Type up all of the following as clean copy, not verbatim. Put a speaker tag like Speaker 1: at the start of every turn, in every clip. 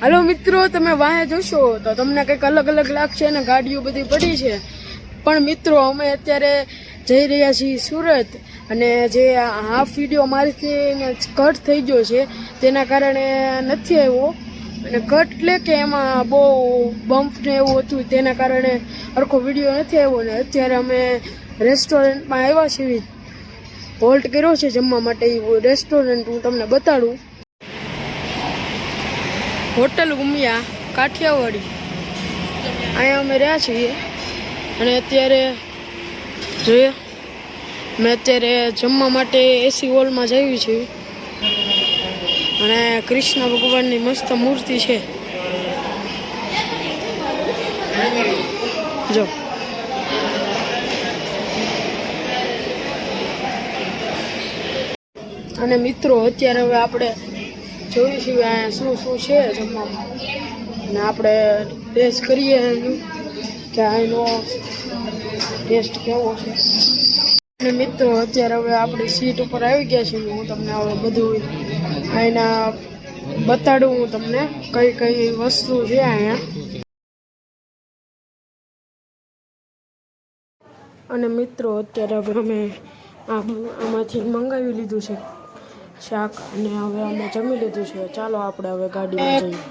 Speaker 1: Hello मित्रों, તમે વાહે જોશો તો તમને કંઈક અલગ અલગ લાગશે ને ગાડીઓ બધી પડી છે, પણ મિત્રો અમે અત્યારે જઈ રહ્યા છીએ સુરત અને જે હાફ વિડીયો મારીથી કટ થઈ ગયો છે તેના કારણે નથી આવ્યો અને કટ એટલે કે એમાં બહુ બમ્પ ને એવું હતું તેના કારણે સરખો વિડીયો નથી આવ્યો ને અત્યારે અમે રેસ્ટોરન્ટમાં આવ્યા છીએ, હોલ્ટ કર્યો છે જમવા માટે। એ રેસ્ટોરન્ટ હું તમને બતાડું। होटल उमिया काठियावाड़ी अँ अमे रह्या छीए अने अत्यारे जोईए मैं अत्यारे जमवा माटे एसी हॉल में जावी छे अने कृष्ण भगवान नी मस्त मूर्ति छे जो अने मित्रों अत्यारे हवे आपणे જોઈ છીએ આ શું શું છે જમવામાં અને આપણે ટેસ્ટ કરીએ કે આનો ટેસ્ટ કેવો છે। અને મિત્રો અત્યારે હવે આપણી સીટ ઉપર આવી ગયા છીએ। હું તમને હવે બધું આના બતાડું, હું તમને કઈ કઈ વસ્તુ છે અહીંયા। અને મિત્રો અત્યારે હવે અમે આમાંથી મંગાવી લીધું છે શાક અને હવે અમે જમી લીધું છે। ચાલો આપણે હવે ગાડીમાં જઈએ।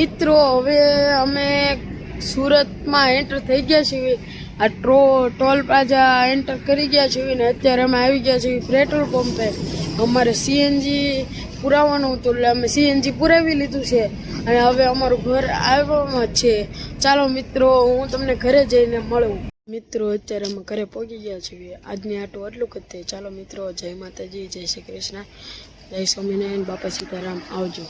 Speaker 1: મિત્રો હવે અમે સુરતમાં એન્ટર થઈ ગયા છીએ। આ ટોલ પ્લાઝા એન્ટર કરી ગયા છીએ ને અત્યારે અમે આવી ગયા છીએ પેટ્રોલ પંપે। અમારે સીએનજી પુરાવાનું હતું એટલે અમે સીએનજી પુરાવી લીધું છે અને હવે અમારું ઘર આવવામાં જ છે। ચાલો મિત્રો હું તમને ઘરે જઈને મળું। મિત્રો અત્યારે અમે ઘરે પહોંચી ગયા છીએ। આજની આટલું એટલું જ છે। ચાલો મિત્રો, જય માતાજી, જય શ્રી કૃષ્ણ, જય સ્વામિનારાયણ, બાપા સીતારામ, આવજો।